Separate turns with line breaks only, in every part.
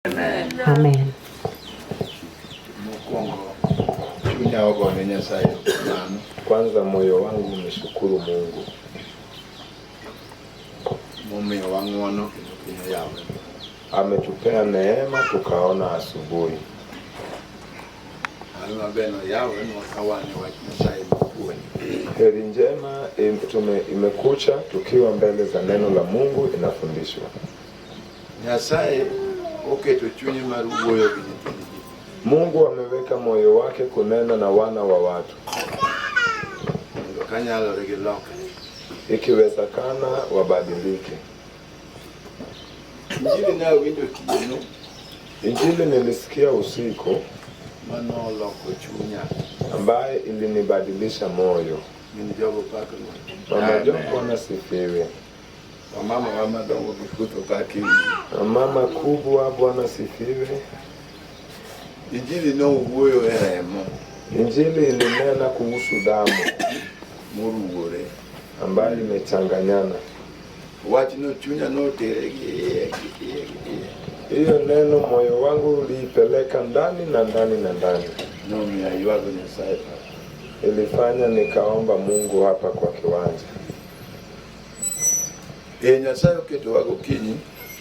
Amen.
Kwanza moyo wangu umeshukuru Mungu. Ametupea neema tukaona asubuhi. Heri njema imekucha tukiwa mbele za neno la Mungu inafundishwa. Mungu ameweka moyo wake kunena na wana wa watu. Ikiwezekana wabadilike. Injili nilisikia usiku ambaye ilinibadilisha moyo. Mama Bwana sifiwe. Mama kubwa Bwana sifiwe.
Injili no uwoyo eremo.
Injili ilinena kuhusu damu
Muruore
ambayo imechanganyana.
Watu no chunya no terege.
Hiyo neno moyo wangu uliipeleka ndani na ndani na ndani.
No mia yuago ni saipa.
Ilifanya nikaomba Mungu hapa kwa kiwanja.
Nyasayo keto wako kinyi.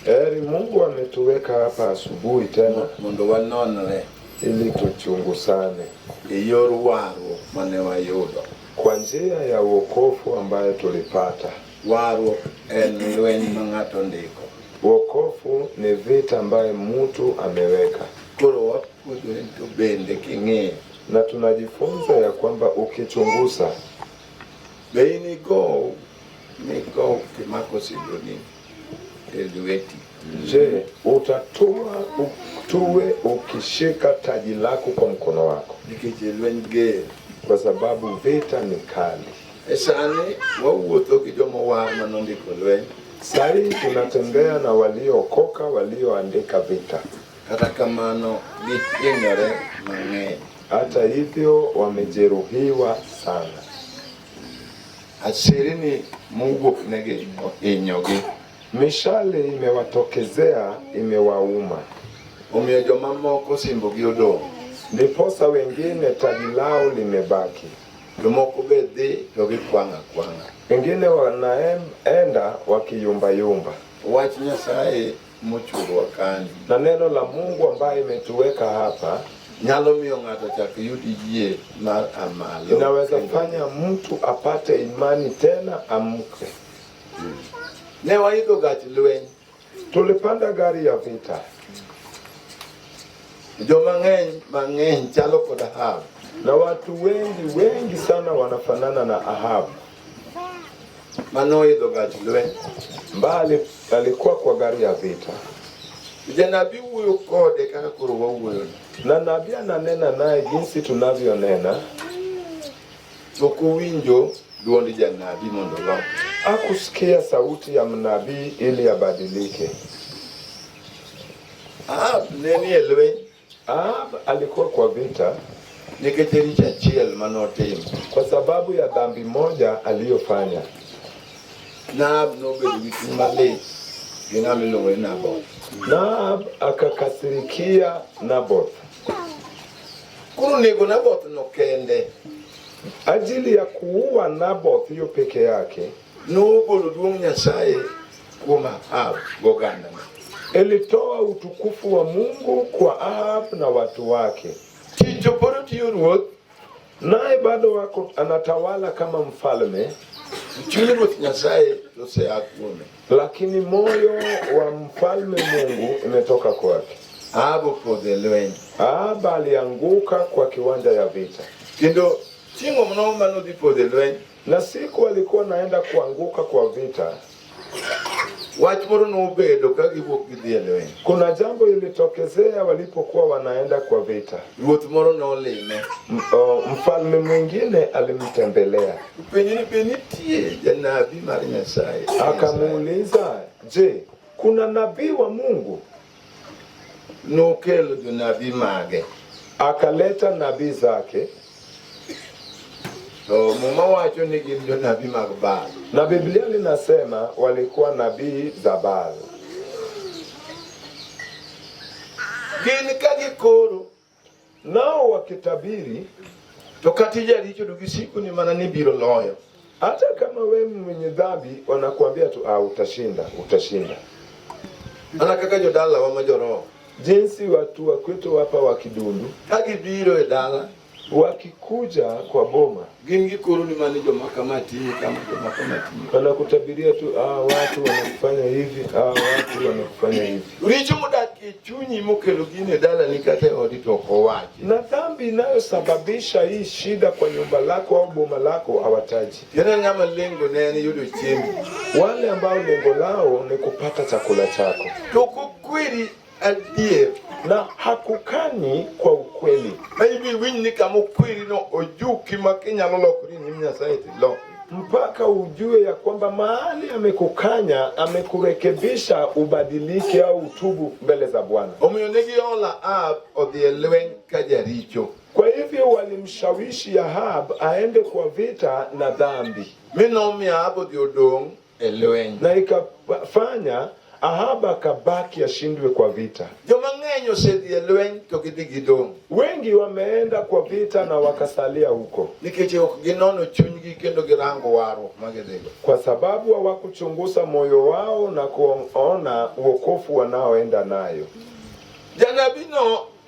Heri Mungu ametuweka hapa asubuhi tena.
Mondo wanonre.
Ili tuchungusane.
Yoru waru manewa yodo.
Kwa njia ya wokovu ambayo tulipata.
Waru en lueny mangato ndiko.
Wokovu ni vita ambaye mtu ameweka.
Koro wapudo ento bende king'e.
Na tunajifunza ya kwamba ukichunguza.
Beini go niko kimako sidoni. Elweti.
Je, utatua utuwe ukishika taji lako kwa mkono wako.
Nikijelwenge.
Kwa sababu vita ni kali.
Esani wauotho ki jomaowar manondiko lweny.
Sasa tunatembea na waliokoka walioandika vita.
Hata kamano gihinyore mang'eny.
Hata hivyo wamejeruhiwa sana.
Asirini Mungu nege ohinyogi.
Mishale imewatokezea imewauma.
Omiyo joma moko simbogi odong'.
Ndiposa wengine taji lao limebaki.
Jomoko be dhi to gikwang'a kwang'a.
Wengine wanaenda wakiyumba yumba.
Wach Nyasaye mochurwa kanyo.
Na neno la Mungu ambaye imetuweka hapa
nyalo miyo ng'ato chak yudi yie mar amalo.
Inaweza fanya mtu apate imani tena amke.
Ne waidho gach lweny.
Tulipanda gari ya vita.
Joma mang'eny chalo kod Ahab.
Na watu wengi sana wanafanana na Ahab.
Manoidho gach lweny.
Mbali alikuwa kwa gari ya vita.
Janabii huyo kode kaka kuro wauoyo.
Na nabii ananena naye jinsi tunavyonena.
Okuwinjo duond janabii mondo lo.
Hakusikia sauti ya mnabii ili abadilike.
Ahab neni elweny.
Ahab alikuwa kwa vita.
Nikech richo achiel manotimo.
Kwa sababu ya dhambi moja aliyofanya.
Ahab nobedo gi chuny malit gi ng'ama iluongo ni Naboth.
Ahab akakasirikia Naboth.
Koro nego Naboth no kende.
Ajili ya kuua Naboth hiyo peke yake.
Nogolo duong' Nyasaye kuom Ahab goganda.
Ilitoa utukufu wa Mungu kwa Ahab na watu wake.
Kichoporo tiyo ruoth.
Naye bado wako anatawala kama mfalme.
Chuny ruoth Nyasaye osea kuome.
Lakini moyo wa mfalme Mungu imetoka kwake.
Ahab opodho e lweny.
Ahab alianguka kwa kiwanja ya vita.
Kendo chieng'o mano manodhi podho e lweny.
Na siku alikuwa naenda kuanguka kwa vita.
Wach moro nobedo ka giwuok gidhi e lweny.
Kuna jambo ilitokezea walipokuwa wanaenda kwa vita.
Ruoth moro nolime.
Mfalme mwingine alimtembelea.
Penjini be nitie janabii mar Nyasaye.
Akamuuliza, je, kuna nabii wa Mungu?
Nokelo jonabii mage.
Akaleta nabii zake.
So mama wacho ni gin jonabii mag Baal.
Na Biblia linasema walikuwa nabii za Baal.
Gin ka gikoro
nao wakitabiri,
to katija richo dugisiku ni mana ni biro loyo.
hata kama wewe mwenye dhambi wanakuambia tu utashinda.
Ana kaka jodala wa majoro.
Jinsi watu wa kwetu hapa wa Kidundu
Agibiro edala
wakikuja kwa boma,
gin gikoro ni mana jomakamati kama jomakamati.
wanakutabiria tu watu wanafanya hivi, watu wanafanya hivi.
Richo mudaki chunyi mokelo gin edala nikate odito owachi.
Na dhambi inayosababisha hii shida kwa nyumba lako au boma lako hawataji.
Yana ngama lengo nene yudo chembi.
Wale ambao lengo lao ni kupata chakula chako.
Tokukwiri adie
Na hakukani kwa ukweli.
maybe winni kama kwiri no ojuki makenya lolokuri ni mnyasaiti lo.
Mpaka ujue ya kwamba mahali amekukanya, amekurekebisha ubadilike au utubu mbele za Bwana.
Omuyonegi ola odhi lueny kajaricho.
Kwa hivyo walimshawishi Ahab aende kwa vita na dhambi.
Minomi odhi odong lueny.
Na ikafanya Ahab akabaki ashindwe kwa vita.
Jomang'eny osedhi lueny to gidhi gidong.
Wengi wameenda kwa vita na wakasalia huko.
Nikech ok ginono chunygi kendo girango warruok magidhigo.
Kwa sababu hawakuchunguza moyo wao na kuona wokovu wanaoenda nayo.
Janabi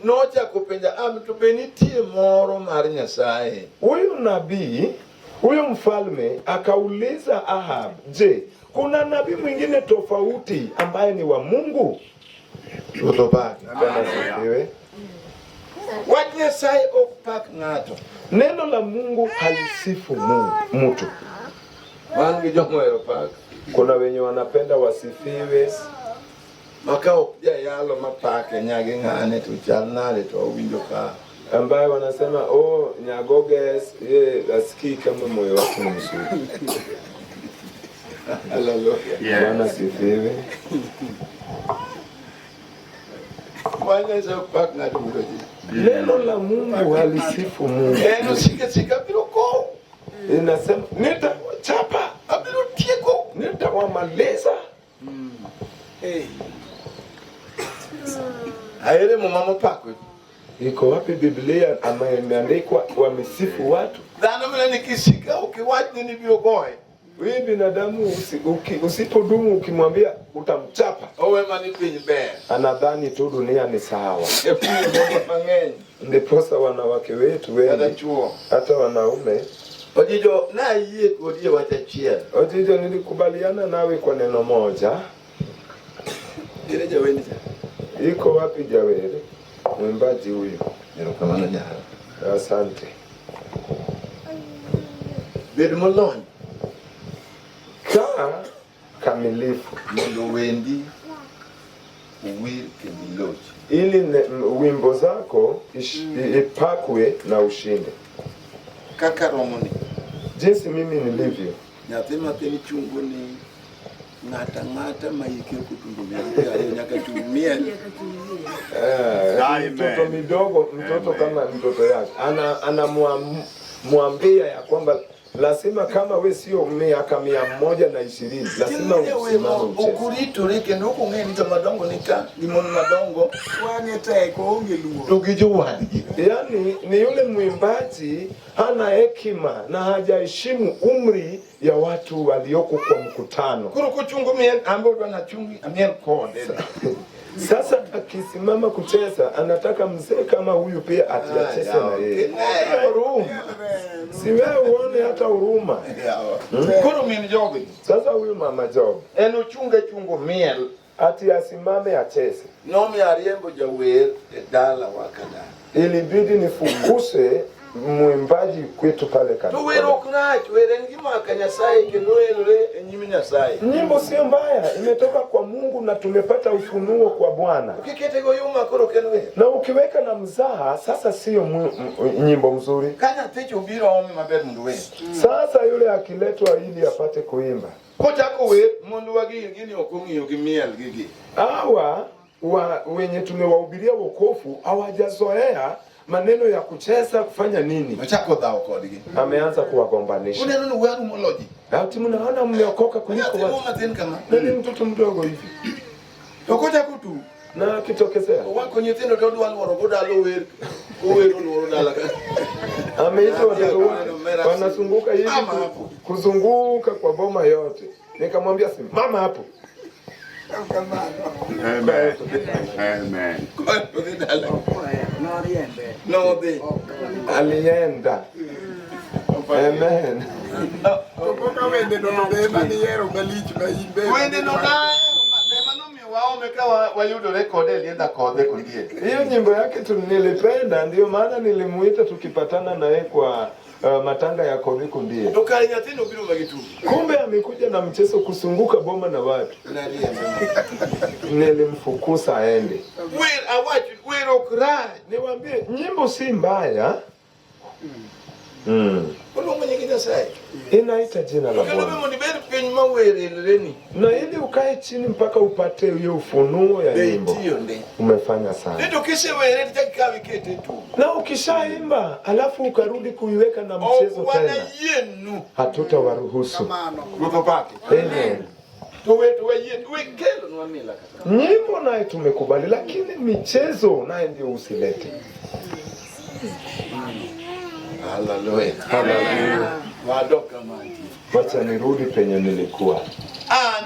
nochako penja to be nitie moro mar Nyasaye.
Huyu nabii, huyu mfalme akauliza Ahab, je, kuna nabii mwingine tofauti ambaye ni wa Mungu?
Utopaki.
Asifiwe.
Wach Nyasaye ok pak ng'ato.
Neno la Mungu halisifu mtu.
Wan gi jomohero pak.
Kuna wenye wanapenda wasifiwe.
Maka ok jayalo mapake nyagi ng'ane to chal nade to owinjo ka.
Ambaye wanasema Nyagoges asikii kama moyo wake ni mzuri.
Hallelujah.
Bwana asifiwe.
Bwana Yesu pak ng'ato budoji.
Neno la Mungu halisifu Mungu.
Eno sika biro ko.
Inasema nitawachapa,
Abiro tieko.
nitawamaliza.
Aere mama pako.
Iko wapi Biblia ambayo imeandikwa wamesifu watu?
Dhano mna nikishika ukiwach ni biro goe.
Wewe binadamu usipodumu ukimwambia utamchapa.
Owe mani piny ber.
Anadhani tu dunia ni sawa.
Epini moja mang'eny.
Ndiposa wanawake wetu wengi
chuo.
hata wanaume.
Ojijo na yie kodie wach achiel.
Ojijo nilikubaliana nawe kwa neno moja.
Ile jaweni.
Iko wapi Jaweri? Mwimbaji huyu.
Erokamano nyara.
Asante.
Bed molony.
Kaa kamilifu
Mondo wendi uwir kendo loch.
ili wimbo zako ipakwe na ushinde.
Kaka romoni.
Jinsi mimi nilivyo.
Nyathi matin chungu ni ng'ata maike kutundulia nyaka tumia.
Mtoto midogo, mtoto kama mtoto yake anamwambia ya kwamba lazima kama we sio miaka 120 lazima usimame ucheze.
Ukuritore kendo ukung'eni to madongo nika limon madongo wang'e teko onge luo. Tugijuwani.
Yaani ni yule mwimbaji hana hekima na hajaheshimu umri ya watu walioko kwa mkutano.
Kuru kuchungu mien ambo na chungi amien konde.
Sasa akisimama kucheza anataka mzee kama huyu pia atiacheze na yeye. Huruma. Si wewe uone hata huruma.
Kuru mien jogi.
Sasa huyu mama Job
Eno chungu miel
ati asimame acheze.
nomi ariembo jawer dala wakada.
Ilibidi nifukuse mwimbaji kwetu pale
To
kanisa.
wero knach weren gima ka Nyasaye kendo elore enyimi Nyasaye.
Nyimbo sio mbaya, imetoka kwa Mungu na tumepata ufunuo kwa Bwana.
Ukikete go yuma koro kenwe.
Na ukiweka na mzaha sasa sio nyimbo mzuri.
Kana techo biro ome maber mundu we.
Sasa yule akiletwa ili apate kuimba.
Kochako we mundu wagi gini okong'iyo gi miel gigi.
Hawa wenye tumewahubiria wokovu hawajazoea maneno ya kucheza kufanya nini.
Machako dhao kodgi.
Ameanza kuwagombanisha.
Uneno ni waru moloji.
Ati mnaona mmeokoka kuliko watu.
Matin kama.
Nani mtoto mdogo hivi.
Tokocha kutu.
Na akitokezea
wako nyithindo to dwal waro godalo wer oluoro dala ka
ameitwa watoto wote wanazunguka hivi kuzunguka kwa boma yote. Nikamwambia si mama hapo.
Amen. Amen.
No be.
Alienda. Amen.
Wende no na wayudore kode alienda kode kundie.
Hiyo nyimbo yake nilipenda, ndio maana nilimuita tukipatana naye kwa matanga ya kode kundie.
Tukali nyatino biru magitu.
Kumbe amekuja na mchezo kusunguka boma na watu. Nilimfukuza aende.
Wewe okra.
Niwaambie nyimbo si mbaya. Inaita jina la Bwana. Na ili ukae chini mpaka upate hiyo ufunuo ya nyimbo. Umefanya sana. Na ukishaimba alafu ukarudi kuiweka na mchezo tena, hatutawaruhusu. Amen. Nyimbo naye tumekubali, lakini michezo naye ndio usilete.
Hallelujah.
Hallelujah.
Wadoka mati.
Wacha nirudi penye nilikuwa.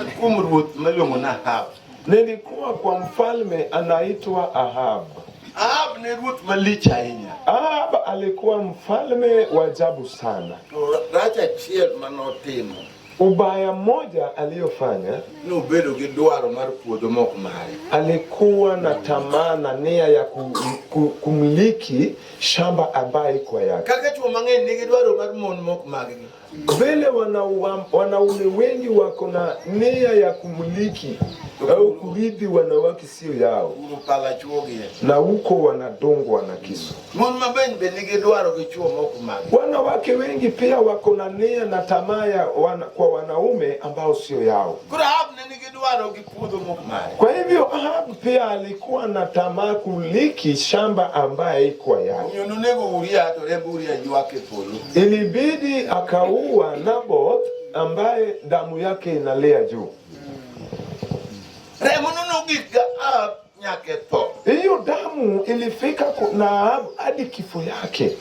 Nikumruth melongo na Ahab.
Nilikuwa kwa mfalme anaitwa Ahab.
Ahab ni ruth malich ahinya.
Ahab alikuwa mfalme wa ajabu sana.
Racha chiel manotimo.
Ubaya mmoja aliyofanya,
nobedo gi dwaro mar puodho mok mare.
Alikuwa na tamaa na nia ya kumiliki shamba ambaye iko yake.
Kaka chuo mang'eny nigi dwaro mar mon mok maggi.
Vile wanaume wengi wako na nia ya kumiliki au kurithi wanawake sio yao, na huko wanadongwa na kisu. Wanawake wengi pia wako na nia na tamaa kwa wanaume ambao sio yao. Kwa hivyo Ahab pia alikuwa na tamaa kuliki shamba ambaye iko yake. Ilibidi akaua Naboth ambaye damu yake inalea juu. Hiyo damu ilifika na Ahab hadi kifo yake.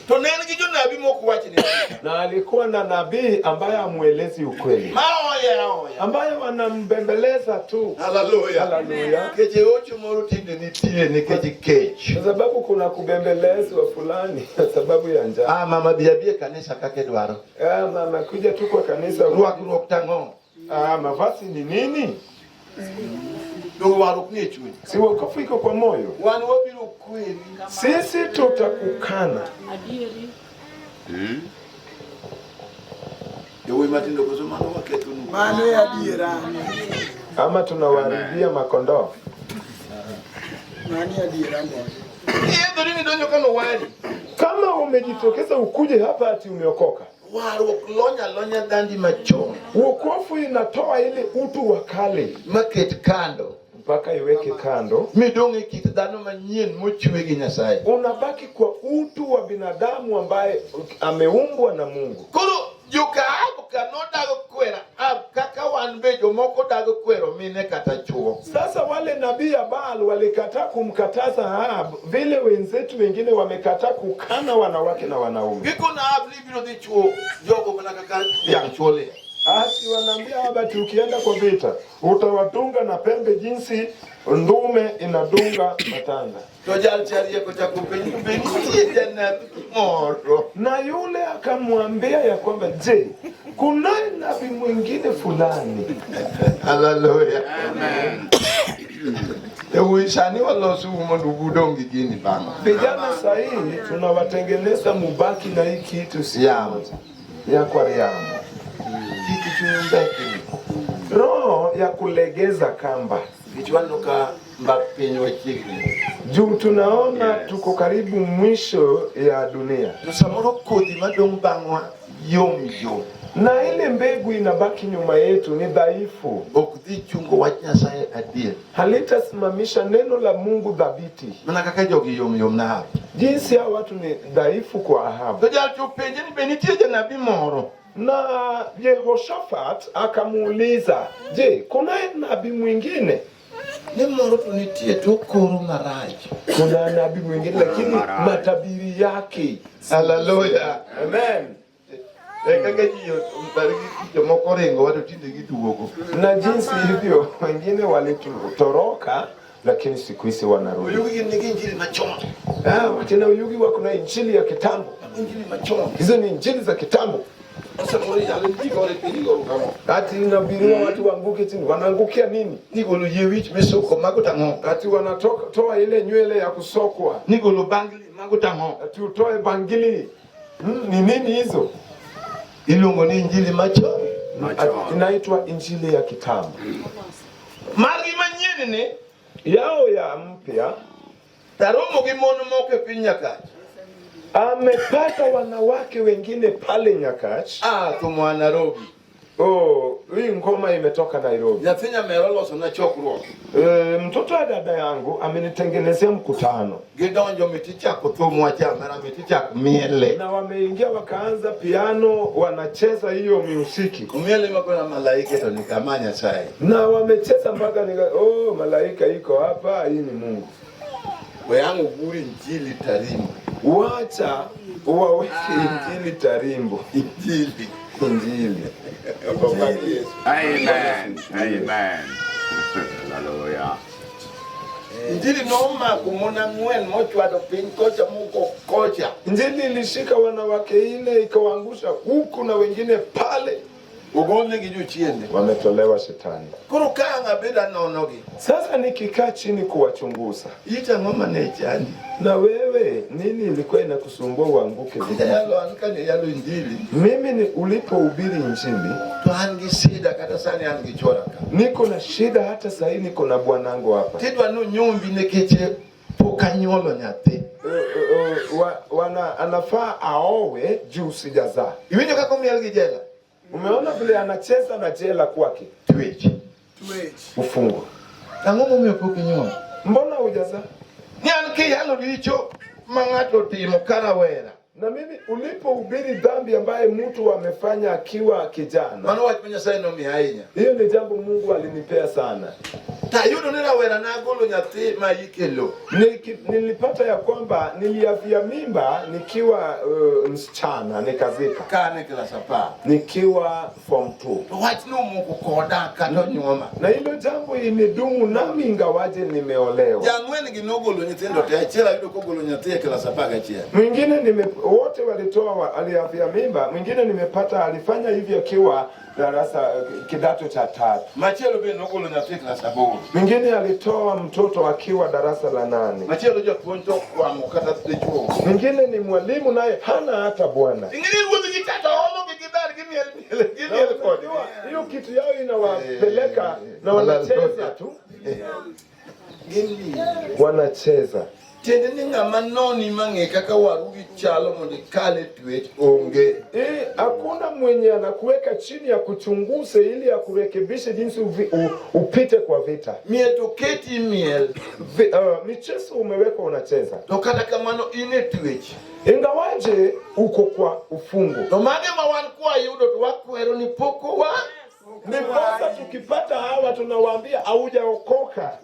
Na alikuwa na nabii ambaye amuelezi ukweli, ambaye wanambembeleza tu.
Hallelujah.
Hallelujah. Kwa sababu kuna kubembelezwa fulani kwa sababu ya njaa.
Mama biabie kanisa kake dwaro.
Mama kuja tu kwa kanisa.
Ruak tango.
Mavazi ni nini? Si wokovu iko kwa moyo. Sisi tutakukana. Ama tunawaharibia makondoo. Kama umejitokeza ukuje hapa ati umeokoka,
warruok lonya dandi machon.
Wokovu inatoa ile utu wa kale
Market kando
mpaka iweke kando,
midonge kit dhano manyien mochwe gi Nyasaye.
Unabaki kwa utu wa binadamu ambaye ameumbwa na Mungu.
Koro Ahab kanodago kwera kaka wan be jomoko dago kwero mine kata chuo.
Sasa wale nabii Baal walikataa kumkataza Ahab, vile wenzetu wengine wamekataa kukana wanawake na wanaume.
Biko na Ahab libiro di chuo jogo kaka yang chole.
Asi wanaambia Ahab ukienda kwa vita utawadunga na pembe jinsi ndume inadunga matanga. Na yule akamwambia ya kwamba je, kuna nabii mwingine fulani?
Hallelujah. Amen. Ewishani walosu umondubudongi gini bana.
Vijana sahihi tunawatengeneza mubaki na hii kitu siyamu ya kwa riamu.
Kitu chumbeki.
Roho ya kulegeza kamba.
Kichwanuka mbapenyo wa chigri.
Juu tunaona tuko karibu mwisho ya dunia.
Nusamoro kodi madong bangwa yom.
Na ile mbegu inabaki nyuma yetu ni dhaifu.
Okudhi chungo wach Nyasaye adier.
Halitasimamisha neno la Mungu dhabiti.
Mana kaka jogi yom na Ahab.
Jinsi hao watu ni dhaifu kwa Ahab.
Tojalchupenje ni benitie janabi moro.
Na Yehoshafat akamuuliza, je, kuna nabii mwingine?
Ni moro to nitie to koro marach.
Kuna nabii mwingine lakini matabiri yake.
Hallelujah.
Amen.
Kaka hiyo mbariki moko rengo watu tinde kiduogo.
Na jinsi hivyo wengine walitoroka lakini siku hizi wanarudi.
Uyugi ni injili machoma.
Tena Uyugi wako na injili ya kitambo.
Injili machoma.
Hizo ni injili za kitambo.
Sasa mori alipika wale piligo kama.
Ati inabiriwa watu waanguke chini. Wanaangukia nini?
Nigolo yewich mesoko magutango.
Ati wanatoka toa ile nywele ya kusokwa.
Nigolo bangili magutango.
Ati utoe bangili. Ni nini hizo?
Ilongo ni injili machoma.
Inaitwa injili ya kitambo.
Mari manyene ne
yao ya mpya.
Taromo gimono moke pinyaka.
Amepata wanawake wengine pale Nyakach.
Tumwa Nairobi.
Hii ngoma imetoka Nairobi.
Yafinya merolo sona chokro.
Mtoto wa dada yangu amenitengenezea mkutano.
Gidonjo miticha kutumwa chamera miticha miele.
Na wameingia wakaanza piano, wanacheza hiyo muziki.
Miele mko na malaika to nikamanya sai.
Na wamecheza mpaka malaika iko hapa, hii ni Mungu.
Weangu guri injili tarimbo.
Wacha waweke injili tarimbo.
Injili.
Amen. Amen. Hallelujah.
Injili noma kumona ngwen mochwado pin kocha muko kocha.
Injili ilishika wanawake ile ikawaangusha huku na wengine pale.
Ugone giju chiende.
Wametolewa shetani.
Kurukanga beda nonogi.
Sasa nikikaa chini kuwachunguza.
Ita ngoma ne chani.
Na wewe nini ilikuwa inakusumbua uanguke?
Yalo ankane yalo injili.
Mimi ni ulipohubiri injili.
Tuangi shida kata sani angi choraka.
Niko na shida hata sasa hivi niko na bwanangu hapa.
Tidwa no nyumbi nekeche pokanyolo nyate.
Anafaa aowe juu sijazaa.
Iwinyo kako mialgi jela.
Umeona vile anacheza na jela kwake?
Twitch.
Ufungo.
Tangomo miopoki nyoma.
Mbona hujaza?
Nyanke yalo licho mangato timo karawera.
Na mimi ulipohubiri dhambi ambaye mtu amefanya akiwa kijana.
Maana wachenya sai no mihainya.
Hiyo ni jambo Mungu alinipea sana.
Tayudo nina wera na golo nyate maikelo.
Nilipata ya kwamba niliavia mimba nikiwa msichana nikazika.
Kane kila sapa.
Nikiwa form 2.
Watu no Mungu koda kato nyoma.
Na hilo jambo imedumu nami ingawaje nimeolewa.
Jangweni ginogolo nyitendo teachela yudo kogolo nyate kila sapa gachia.
Mwingine wote walitoa aliavia mimba, mwingine nimepata alifanya hivi akiwa darasa kidato cha 3.
Machelo be nogolo nyate kila sapa.
Mwingine alitoa mtoto akiwa darasa la 8.
Machelo jo ponto kwa mukata techuo.
Mwingine ni mwalimu naye hana hata bwana.
Ingine uzi kitata holo kibari gimi
rekodi. Hiyo kitu yao inawapeleka na wanacheza tu. Wanacheza.
Tende ninga manoni mange kaka warugi chalo monde kale twet onge.
Hakuna mwenye anakuweka chini ya kuchunguze ili ya kurekebisha jinsi upite kwa vita.
Mieto keti miel.
Michezo umewekwa unacheza.
Tokata kamano ine twet.
Ingawaje uko kwa ufungo.
Tomage mawan kwa yudo twakwero ni poko wa.
Ndiposa tukipata hawa tunawaambia haujaokoka.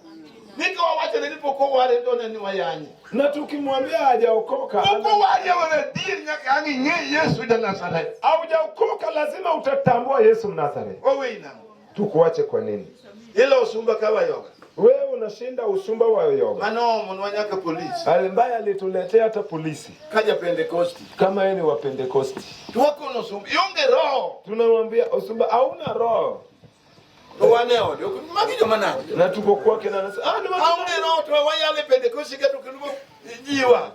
Niko wawache nilipoko wale ndo ni wayanyi.
Na tukimwambia hajaokoka,
poko wale wana dini nyaka angi nye Yesu da Nazareth.
Haujaokoka lazima utatambua Yesu Mnazareth.
Wewe ina.
Tukuache kwa nini?
Ile usumba kawa yoga.
Wewe unashinda usumba wa yoga.
Mano mwananyaka polisi.
Alimbaye alituletea hata polisi.
Kaja Pentecosti.
Kama yeye ni wa Pentecosti.
Tuwako no usumba. Yonge roho.
Tunamwambia usumba hauna roho.
Waneo ndio magijo mana.
Na tuko kwake na anasema ni watu
roho tu wayale Pentecosti katu kidogo jiwa.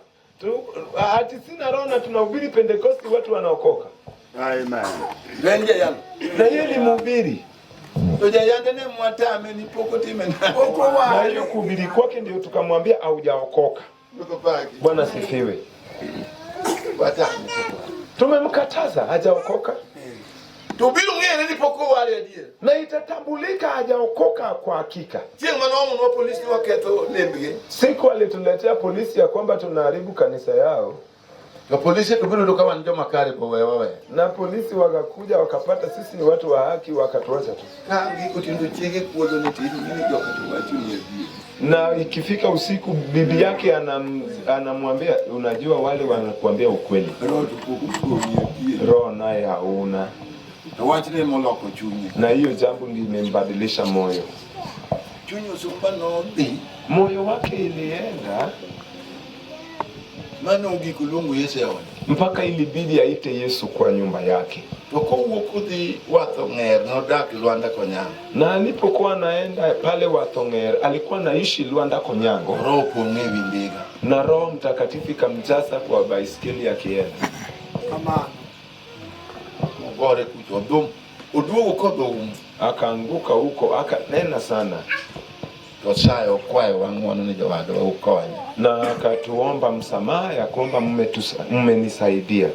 Ati sina roho na tunahubiri Pentecosti watu wanaokoka.
Amen.
Lenje yangu.
Na yeye ni mhubiri.
Toja yande ne mwatame ni poko time na. Poko wa.
Na hiyo kuhubiri kwake ndio tukamwambia haujaokoka. Bwana sifiwe.
Watame.
Tumemkataza hajaokoka.
Tubiru ngene ni poko wale ndiye.
Na itatambulika hajaokoka kwa hakika.
Sio manomo wa polisi waketo lembige.
Siku alituletea polisi ya kwamba tunaharibu kanisa yao.
Kwa polisi kubiri kama ndio makari kwa wewe.
Na polisi wakakuja wakapata sisi ni watu wa haki wakatuacha tu.
Kangi kutindo chege kuozo ni tini nini ndio katuacha ni.
Na ikifika usiku bibi yake anamwambia unajua wale wanakuambia ukweli. Roho naye hauna. Na hiyo jambo limembadilisha moyo. Moyo wake ilienda mpaka ilibidi aite Yesu kwa nyumba yake. Na alipokuwa anaenda pale Wathong'er alikuwa naishi Luanda Konyango. Na Roho Mtakatifu kamjaza kwa baiskeli akienda. Akaanguka huko akanena sana. Na akatuomba msamaha ya kwamba mmenisaidia.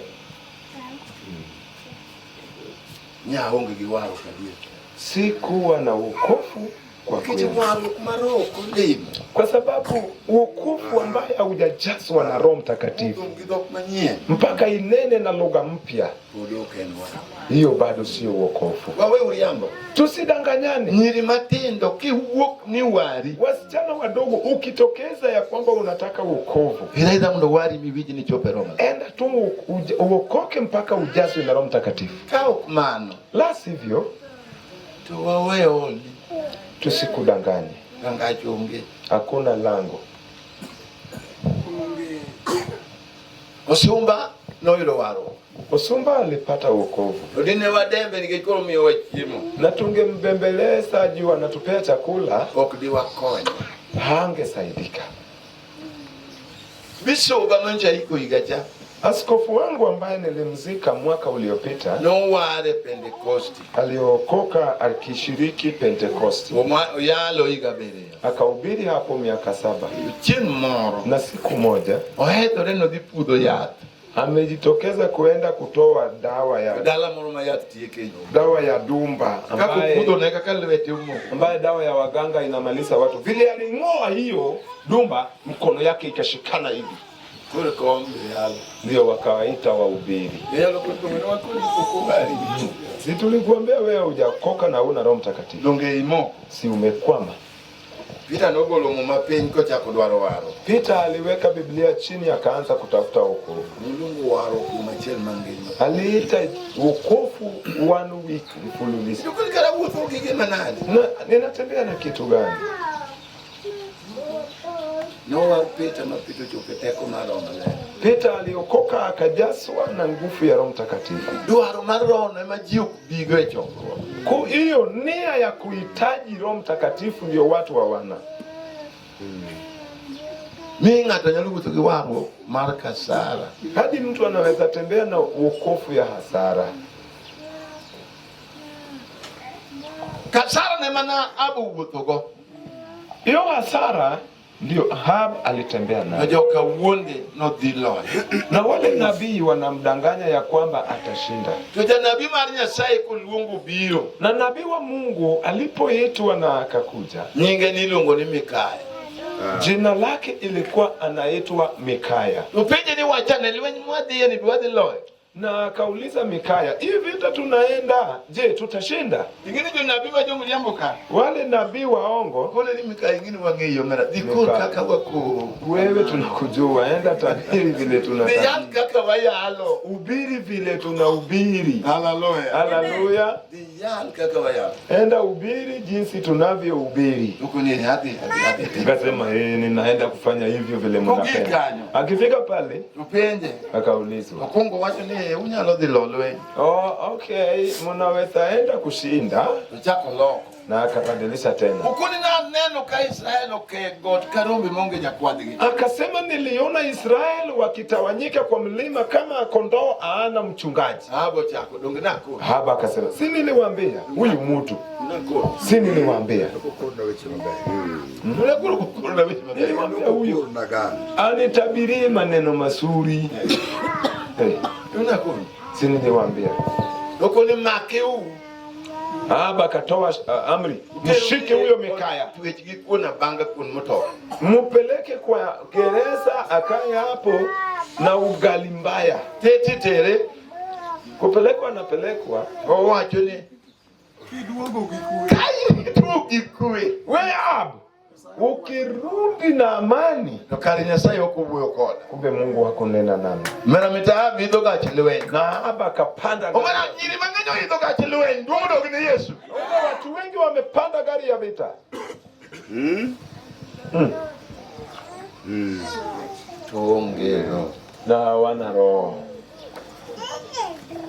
Sikuwa na wokovu kwa kweli. Kwa sababu wokovu ambaye haujajazwa na Roho Mtakatifu mpaka inene na lugha mpya, hiyo bado sio wokovu. Tusidanganyane. Wasichana wadogo ukitokeza ya kwamba unataka wokovu, enda tu uokoke mpaka ujazwe na Roho Mtakatifu. La sivyo tusikudanganye. Hakuna lango. Osumba alipata wokovu. Na tungembembeleza juu anatupea chakula, hangesaidika. Askofu wangu ambaye nilimzika mwaka uliopita aliokoka akishiriki Pentecost. Akahubiri hapo miaka 7. Na siku moja amejitokeza kuenda kutoa dawa ya dumba ambaye dawa ya waganga inamaliza watu. Vile aling'oa hiyo dumba, mkono yake ikashikana hivi. Ndio wakawaita wahubiri. Si tulikuambia wewe hujakoka na una Roho Mtakatifu. Si umekwama. Peter aliweka Biblia chini akaanza kutafuta wokovu. Aliita wokovu 1 week mfululizo. Ninatembea na kitu gani? Peter aliokoka akajazwa na nguvu ya Roho Mtakatifu. Kwa hiyo nia ya kuhitaji Roho Mtakatifu ndio watu hawana. Hadi mtu anaweza tembea na wokovu ya hasara. Hiyo hasara ndio Ahab alitembea nayo. Na wale nabii wanamdanganya ya kwamba atashinda. Na nabii wa Mungu alipoitwa na akakuja, jina lake ilikuwa anaitwa Mikaya. Na akauliza Mikaya, hivi vita tunaenda, je tutashinda? Wale nabii waongo, wewe tunakujua, enda tabiri vile tunatabiri, ubiri vile tunahubiri. Haleluya. Enda ubiri jinsi tunavyohubiri. Akasema ninaenda kufanya hivyo vile mnapenda. Akifika pale akaulizwa, okay, mnaweza enda kushinda. Na akabadilisha tena. Akasema niliona Israeli wakitawanyika kwa mlima kama kondoo haana mchungaji. Haba akasema, si niliwaambia huyu mtu? Si niliwaambia? Niliwaambia huyu anitabirie maneno mazuri. Si niliwaambia? Haba katoa amri, mshike huyo Mikaya, mupeleke kwa gereza akae hapo na ugali mbaya. Tere kupelekwa napelekwa
Owacho ni
kiduogo gikue. Weab ukirudi na amani
to kare Nyasaye okubuyo koda.
Kumbe Mungu hakunena nami.
Mera mitahabi idhoga chilweni.
Na aba kapanda.
Omera nyiri mang'eny idhoga chilweni. Duomo dogi ni Yesu.
Watu wengi wamepanda gari ya vita.
Tongero.
Na wana roho.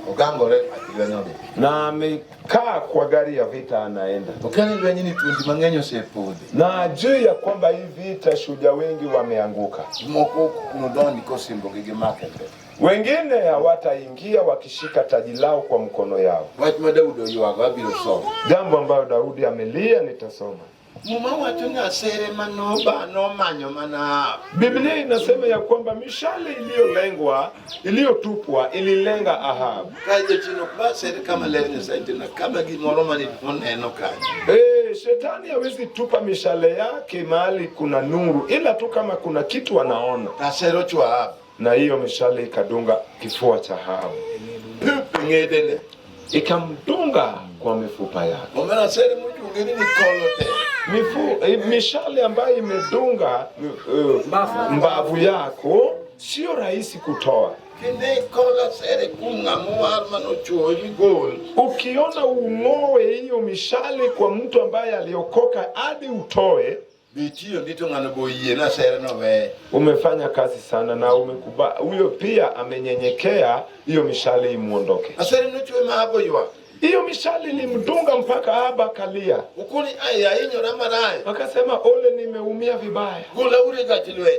Ogangore atiganyoni.
Na amekaa kwa gari ya vita anaenda.
Okani lwenyi ni tundi mang'eny osepodhi.
Na juu ya kwamba hii vita shujaa wengi wameanguka.
Moko nodoni kosimbo gige makete.
Wengine hawataingia wakishika taji lao kwa mkono yao.
Wach ma Daudi oywago abiro somo.
Jambo ambayo Daudi amelia nitasoma.
Muma wacho ni asere manoba nomanyo mana.
Biblia inasema ya kwamba mishale iliyotupwa ililenga Ahabu.
Kaje chino basere kama lerne saidi na kama gimoro mani oneno kaje.
Shetani hawezi tupa mishale yake mahali kuna nuru ila tu kama kuna kitu anaona.
Asero chwa Ahabu.
Na hiyo mishale ikadunga kifua cha Ahabu.
Ngedene.
Ikamdunga kwa mifupa yake.
Omera asere mchungeni ni kolote.
Mishale ambayo imedunga mbavu yako sio rahisi kutoa. Ukiona ung'oe hiyo mishale kwa mtu ambaye aliokoka hadi utoe, umefanya kazi sana na huyo pia amenyenyekea hiyo mishale imuondoke. Hiyo mishale ilimdunga mpaka Ahaba kalia. Akasema ole nimeumia vibaya.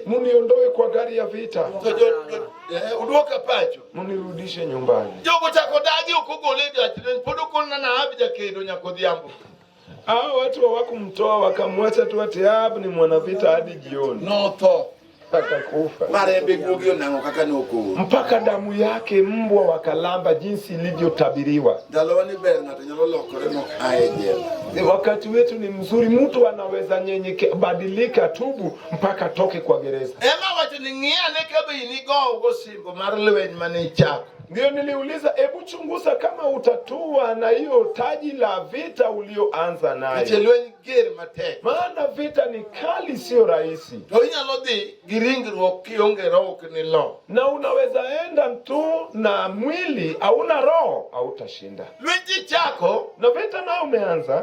Muniondoe kwa gari ya vita. Munirudishe nyumbani. Hao watu hawakumtoa wakamwacha tu ati Ahab ni mwanavita hadi jioni. Akakufa. Mpaka damu yake mbwa wakalamba jinsi ilivyotabiriwa. Wakati wetu ni mzuri, mtu anaweza badilika tubu mpaka toke kwa gereza. Ndio niliuliza, hebu chunguza kama utatua na hiyo taji la vita ulioanza nayo. Maana vita ni kali, sio rahisi. Na unaweza enda tu na mwili hauna roho, hautashinda. Na vita nao umeanza.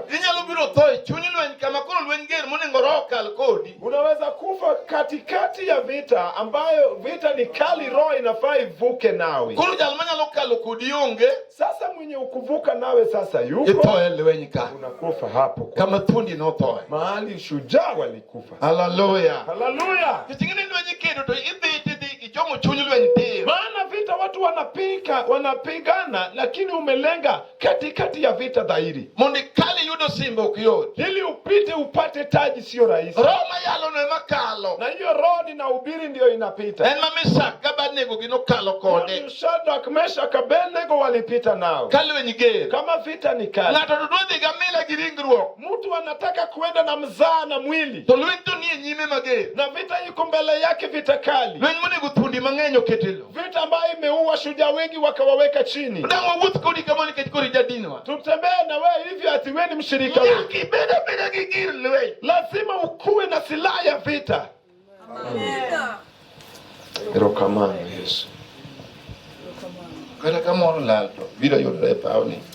Unaweza kufa katikati ya vita ambayo vita ni kali, roho inafaa ivuke nawe. Sasa mwenye ukuvuka nawe sasa yuko. Unakufa hapo.
Kama tundi no toy.
Mahali shujaa walikufa.
Hallelujah.
Hallelujah. Maana vita watu wanapigana lakini umelenga katikati ya vita dhahiri. Ili upite upate taji sio rahisi. Na hiyo roho ninahubiri ndio inapita. Shadrach, Meshach, Abednego walipita nao. Kama vita ni kali. Mtu anataka kuenda na mzaa na mwili. Na vita iko mbele yake, vita kali. Vita ambayo imeua shujaa wengi wakawaweka chini. Tutembee na wewe hivyo ati wewe ni mshirika wewe. Lazima ukuwe na silaha ya vita. Rokamana Yesu.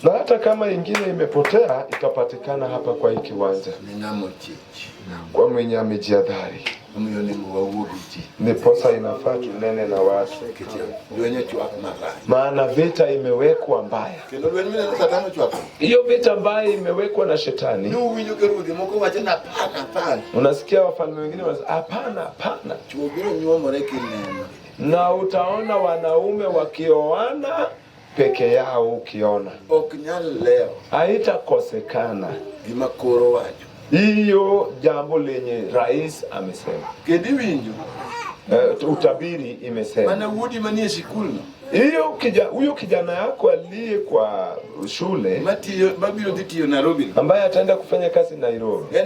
Na hata kama ingine imepotea itapatikana hapa kwa hiki kiwanja. Kwa mwenye amejiadhari. Niposa inafaa tunene na watu. Maana vita imewekwa mbaya. Hiyo vita ambayo imewekwa na shetani. Unasikia wafalme wengine wanasema hapana. Na utaona wanaume wakioana peke yao ukiona. Haitakosekana. Hiyo jambo lenye rais amesema. Utabiri imesema. Huyo kijana yako aliye kwa shule
Nairobi,
ambaye ataenda kufanya kazi Nairobi.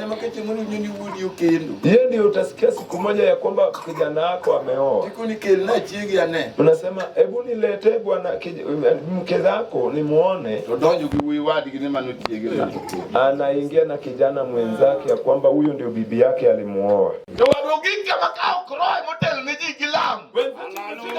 Yeye ndio utasikia siku moja ya kwamba kijana wako ameoa.
Tikuni kelna chigi ane.
Unasema hebu nilete bwana mke wako nimuone.
Donjo kiwi wadi kine manu chigi.
Anaingia na kijana mwenzake ya kwamba huyo ndio bibi yake alimuoa.
Ndio wadogika makao koroi motel niji kilam.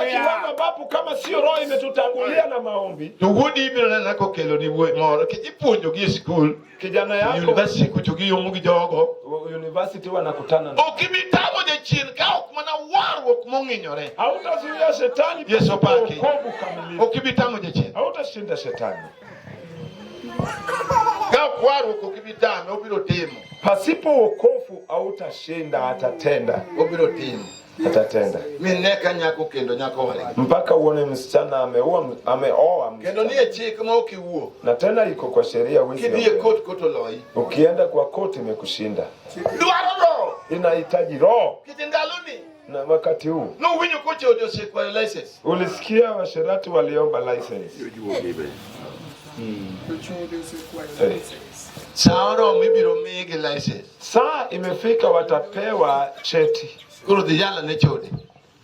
Kiwango babu kama sio roho imetutangulia na maombi.
Tugudi ibira na kokelo ni moro kijipunjo gi school.
Kijana yako
university kuchugi yomugi jogo.
University wanakutana na.
Okibitamo je chin ka okmana warruok mang'eny.
Hautazuia shetani
Yesu pake.
Wokovu kamilifu.
Okibitamo je chin.
Hautashinda shetani.
Ka warruok okibitamo obiro timo.
Pasipo wokovu hautashinda, atatenda.
Obiro timo.
Atatenda.
Mineka nyako kendo nyako wale.
Mpaka uone msichana ameoa.
Kendo ni chik ma okiwuo.
Na tena iko kwa sheria wiki.
Kidie court oloi.
Ukienda kwa court imekushinda.
Dwaro roho.
Inahitaji roho.
Kitendaluni.
Na wakati huu.
No winyo koche odose kwa license.
Ulisikia washerati waliomba license.
Saoro mibiro migi license.
Saa imefika watapewa cheti.
Kuro dijala ne chode.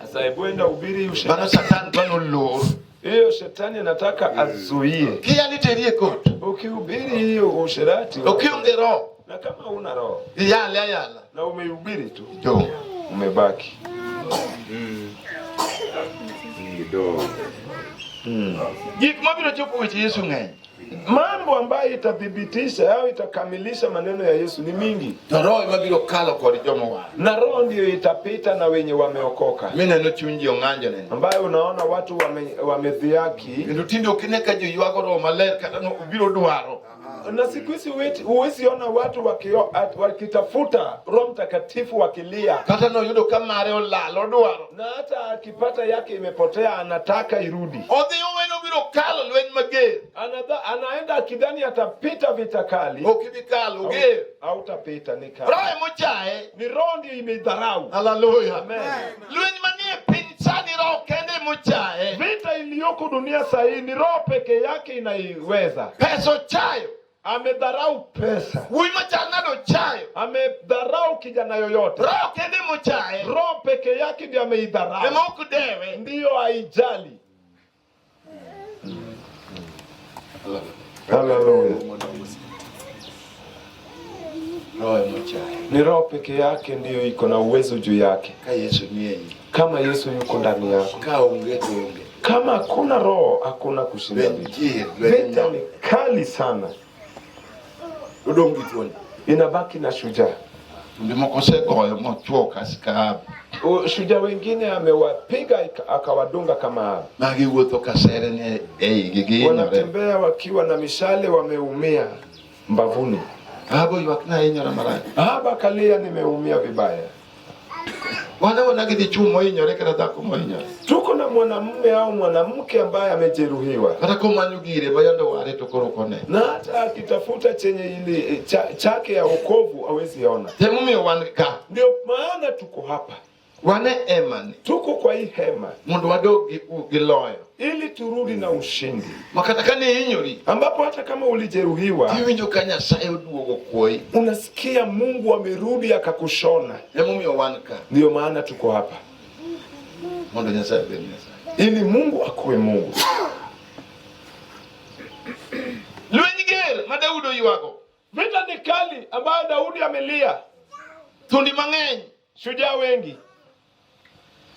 Sasa hebu enda ubiri usherati.
Bana satan bano lor.
Hiyo shetani anataka azuie.
Kia niterie court.
Ukihubiri hiyo usherati.
Ukionge roho.
Na kama una roho.
Yala.
Na umehubiri tu.
Jo.
Umebaki.
Gik mabiro chopo weche Yesu ng'eny.
Mambo ambayo itathibitisha au itakamilisha maneno ya Yesu ni mingi.
To roho mabiro kalo kod jomaowar.
Na roho ndio itapita na wenye wameokoka.
Mimi neno chunji ong'anjo nene.
Ambayo unaona watu wamedhiaki.
Ndio tindo kineka jo yuago roho maler kata no ubiro dwaro.
Na siku hizi huwezi ona watu wakitafuta Roho Mtakatifu wakilia.
Kata no yudo kamare olalo dwaro.
Na hata akipata yake imepotea anataka irudi.
Odhi oweno biro kalo lweny mager.
Anaenda akidhani atapita vita kali.
Okibikalo ger.
Hautapita ni kali.
Roho mochae
ni roho ndio imedharau.
Hallelujah.
Amen.
Lweny manie pinsani roho kende mochae.
Vita iliyoko dunia sasa ni roho peke yake inaiweza.
Peso chayo.
Amedharau pesa.
Wui machanado chayo.
Amedharau kijana yoyote.
Roho kende mochae.
Roho peke yake ndiyo ameidharau.
Ema ukudewe.
Ndiyo haijali. Hallelujah.
Roho mochae.
Ni roho peke yake ndiyo iko na uwezo juu yake.
Ka Yesu ni yeye.
Kama Yesu yuko ndani yako.
Ka unge.
Kama hakuna roho hakuna kushinda vita. Vita ni kali sana.
Udongi tuone.
Inabaki na shujaa.
Ndimo kosekoyo mochuoka skab.
Shujaa wengine amewapiga akawadunga kama
Magi wuotho kasere ne gigi.
Wanatembea wakiwa na mishale wameumia mbavuni.
Habo yuakna inyora marani.
Haba kalia nimeumia vibaya.
Wana gidi chumo inyore kada dhako mo inyore.
Tuko na mwanamume au mwanamke ambaye amejeruhiwa.
Kata komanyugire bayando ware to koro kone.
Na hata akitafuta chenye ile chake ya wokovu hawezi ona.
Temumi wanika.
Ndio maana tuko hapa.
Wane emani.
Tuko kwa hii hema.
Mundu wadogi giloyo.
Ili turudi na ushindi.
Makata kani inyori.
Ambapo hata kama ulijeruhiwa.
Kiwinjo kanya sayo duogo koi.
Unasikia Mungu amerudi akakushona.
Temumi wanika.
Ndio maana tuko hapa.
Mundu nyasaye beni nyasaye.
Ili Mungu akuwe Mungu.
Luenyiger madaudo yuago.
Vita ni kali ambayo Daudi amelia.
Tundi mang'eny.
Shujaa wengi.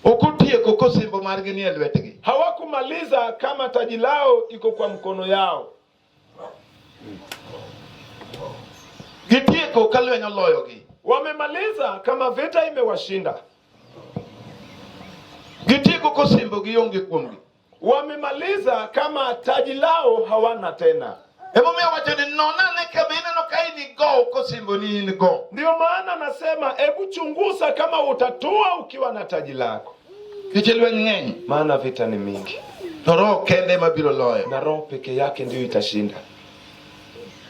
Okutie kokosimbo margi ni elwetgi.
Hawakumaliza kama taji lao iko kwa mkono yao.
Gitie kokalwe nyoloyogi.
Wamemaliza kama vita imewashinda.
Gitie kokosimbo gionge kuomgi.
Wamemaliza kama taji lao hawana tena.
Emome wacho ni nona ne kabine no kai ni go kosimbo ni go.
Ndio maana nasema hebu chunguza kama utatua ukiwa na taji lako.
Kichelwe ng'eny.
Maana vita ni mingi.
Toro kende mabiro loyo.
Na roho peke yake ndio itashinda.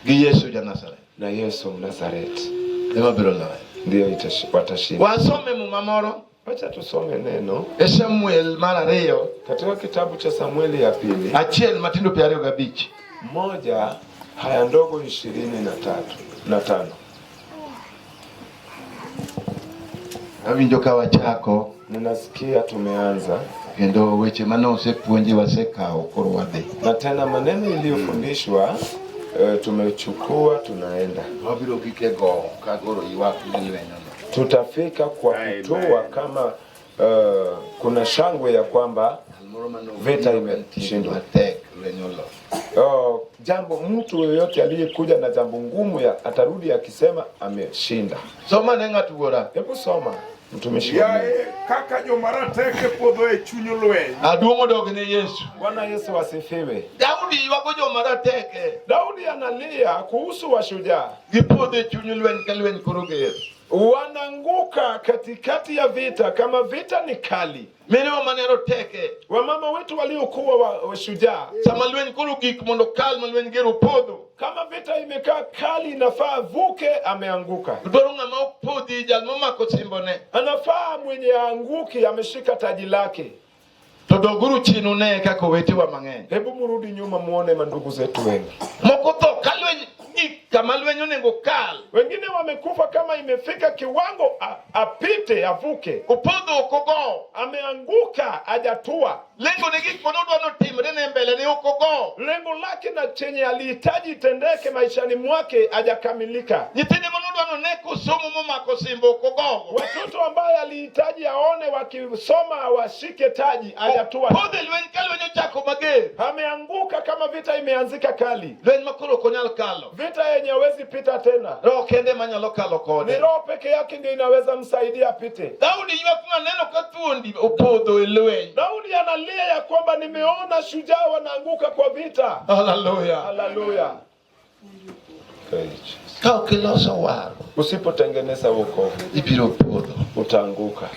Gi Yesu ja Nazareth.
Na Yesu Mnazareti.
Ema biro loyo.
Ndio watashinda.
Wasome mu mamoro.
Acha tusome neno.
Samuel mara reyo.
Katika kitabu cha Samueli ya pili.
Achiel matindo piario gabichi.
Moja haya ndogo 23 na 5.
Awinjo ka wachako
ninasikia tumeanza
kendo weche manose puonji wasekao koro wadhi.
Na tena maneno iliyofundishwa tumechukua tunaenda.
Wabiro kikego ka goro iwak lwenyo.
Tutafika kwa kutoa kama kuna shangwe ya kwamba vita imeshindwa. Jambo mtu yoyote aliyekuja na jambo ngumu ya atarudi akisema ameshinda.
Soma nenga tuora.
Hebu soma. Mtumishi
kaka jomarateke podho e chunyo lweny.
Aduongo dogne Yesu.
Bwana Yesu asifiwe.
Daudi yuako jomarateke.
Daudi analia kuhusu washujaa.
Gipodho e chunyo lweny ka lweny koro ger.
Wananguka katikati ya vita kama vita ni kali.
Mene wa manero teke.
Wamama wetu waliokuwa washujaa.
Sama lweny koro gik mondo kal malweny gero podho.
Kama vita imekaa kali inafaa vuke ameanguka.
Dwaro ng'ama opodhi jal momako simbone.
Anafaa mwenye anguki ameshika taji lake.
To doguru chino ne kaka wetewa mang'eny.
Hebu mrudi nyuma muone mandugu zetu wengi.
Moko to kalweny kama lwenyo nengo kal.
Wengine wamekufa kama imefika kiwango apite avuke.
Opodho okogo.
Ameanguka hajatua.
Lengo ni gik monodwa notimre ne mbele ne okogo.
Lengo lake na chenye alihitaji tendeke maishani mwake hajakamilika.
Nyitinde monodwa no neko somo momako simbo okogo.
Watoto ambaye alihitaji aone wakisoma washike taji hajatua.
Podho lweny ka lwenyo chako mager.
Ameanguka kama vita imeanzika kali.
Lweny makoro konyal kalo.
Vita yenye hawezi pita tena.
Roho kende manyalo kalo kode.
Ni roho peke yake ndio inaweza msaidia apite.
Daudi yuakuna neno ka thuondi opodho e lweny.
Daudi analia ya kwamba nimeona shujaa wanaanguka kwa vita.
Hallelujah.
Hallelujah.
Ka ukiloso waro.
Usipotengeneza wokovu
Ibiro podho.
utaanguka.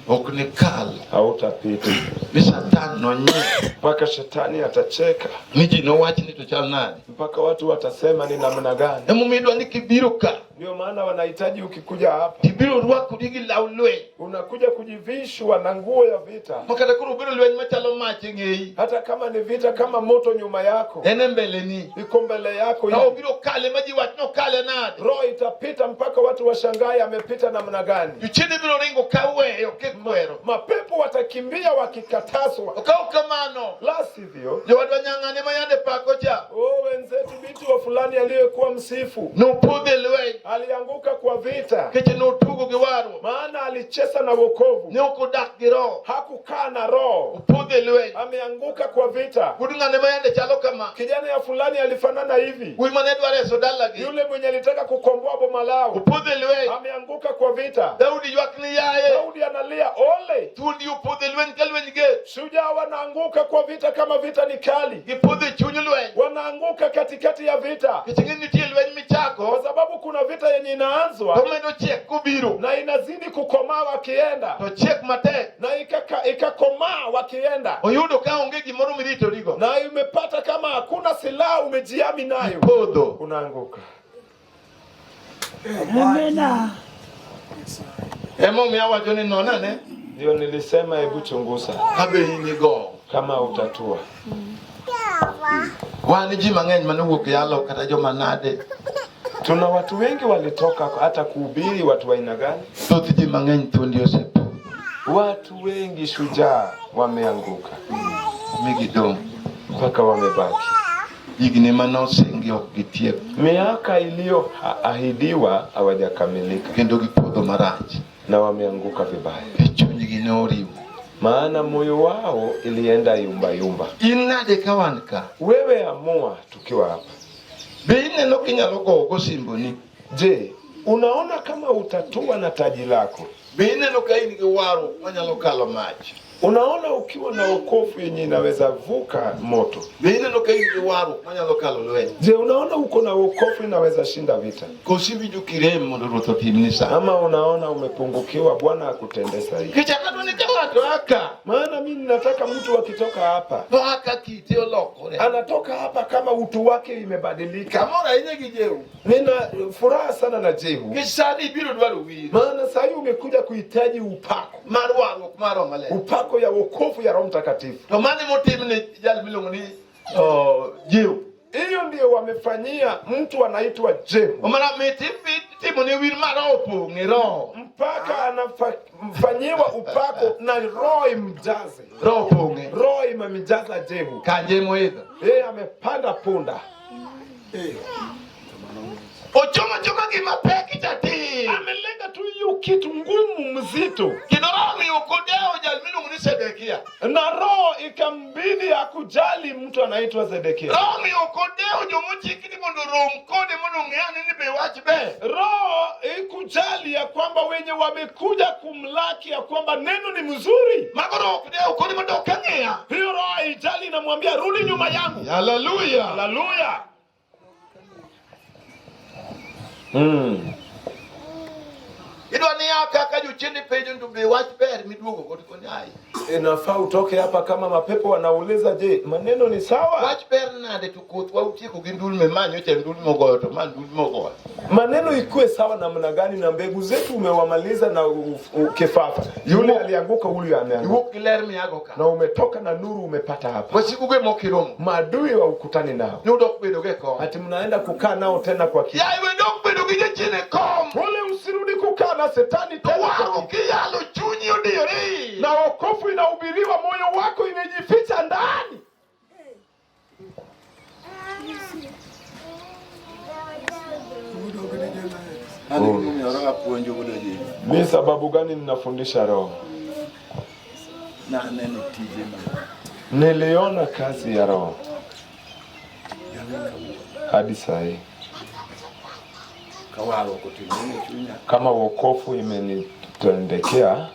Okni kal.
Hautapita.
Ni Satan nonye.
Mpaka shetani atacheka.
Niji no wachi ni to chal nani.
Mpaka watu watasema ni namna gani.
Emumidwa ni kibiro ka.
Ndio maana wanahitaji ukikuja hapa.
Ibiro rwako digi law lweny.
Unakuja kujivishwa na nguo ya vita.
Makata kuro biro lweny machalo machi ng'ei.
Hata kama ni vita kama moto nyuma yako.
Ene mbele ni.
Iko mbele yako.
Na obiro kale maji watu no kale nade.
Roho itapita mpaka watu washangae amepita namna gani.
Yuchini biro ringo kawe okekwero.
Mapepo watakimbia wakikataswa.
Okao kamano.
La sivyo.
Jowadwa nyang'ane mayande pako cha.
Wenzetu binti wa fulani aliyekuwa msifu.
No podhe lweny.
Alianguka kwa vita.
Keche no tugo giwaro.
Maana alicheza na wokovu.
Ne okodak gi roho.
Hakukaa na roho.
Podhe lweny.
Ameanguka kwa vita.
Kudung'ane mayande chalo kama.
Kijana ya fulani alifanana hivi.
Ui manedwa reso dalagi.
Yule mwenye alitaka kukomboa boma lao.
Podhe lweny.
Ameanguka kwa vita.
Daudi yuak ni yaye.
Daudi analia ole.
Thuondi opodhe lweny ka lweny ge.
Shujaa wanaanguka kwa vita kama vita ni kali.
Gipodhe chuny lweny.
Wanaanguka katikati ya vita.
Kiching'e nitie lweny michako.
Kwa sababu kuna vita yenye inaanzwa.
Tomedo chiek kubiro.
Na inazidi kukomaa wakienda.
To chiek matek.
Na ikakomaa wakienda.
Oyudo ka onge gimoro mirito rigo.
Na umepata kama hakuna silaha umejiami nayo.
Podho.
Unaanguka.
Amena.
Emo miawacho ni nona ne.
Ndio nilisema hebu chunguza.
Habe hinigo.
Kama utatua.
Wani ji mang'eny manowuok yalo kata joma nade.
Tuna watu wengi walitoka hata kuhubiri watu wa aina gani?
Thoth ji mang'eny thuondi osepo.
Watu wengi shujaa wameanguka.
Migidong.
Mpaka wamebaki.
Higni manosingi ok gitiek.
Miaka iliyoahidiwa hawajakamilika.
Kendo gipodho marach.
Na wameanguka vibaya.
Chunygi ne oriwo.
Maana moyo wao ilienda yumba yumba.
In nade ka wan ka?
Wewe amua tukiwa hapa.
Be ineno kinyalo gogo simboni?
Je, unaona kama utatua na taji lako?
Be ineno ka in gi waro manyalo kalo mach?
Unaona ukiwa na wokovu yenye inaweza vuka moto?
Be ineno ka in gi waro manyalo kalo lweny?
Je, unaona uko na wokovu inaweza shinda vita?
Kosiwinjo kirem mondo Ruoth otimni sa?
Ama unaona umepungukiwa Bwana akutende sahihi?
Kichakado ni kama aka.
Maana mimi ninataka mtu akitoka hapa.
Aka kiti olokore.
Anatoka hapa kama utu wake imebadilika.
Kamora inye gijehu.
Nina furaha sana na Jehu.
Kisani biro dwaro wiri.
Maana sasa umekuja kuhitaji upako.
Marwango kumaro male.
Upako ya wokovu ya Roho Mtakatifu.
To mane motimne jal milongo ni Jehu.
Hiyo ndio wamefanyia mtu anaitwa Jehu.
Omana miti
mpaka anafanyiwa upako na roho imjaze. Roho imemjaza Jehu. Yeye amepanda punda. Amelenga tu hiyo kitu ngumu mzito. Na roho ikambidi akujali mtu anaitwa Zedekia. Roho ikujali ya kwamba wenye wamekuja kumlaki ya kwamba neno ni mzuri. Hiyo roho ijali na mwambia rudi nyuma yangu.
Hallelujah.
Hallelujah. Inafaa utoke hapa kama mapepo wanauliza, je, maneno ni sawa? Maneno ikuwe sawa namna gani na mbegu zetu umewamaliza na kifafa. Yule alianguka, ule ameanguka. Na umetoka na nuru umepata hapa. Maadui wa ukutani nao. Ati mnaenda kukaa nao tena kwa kitu. Wale usirudi kukaa na Shetani tena. Na wokovu inahubiriwa, moyo wako imejificha ndani. Ni sababu gani ninafundisha roho? Niliona kazi ya roho hadi saa hii. Kama wokovu imenitendekea,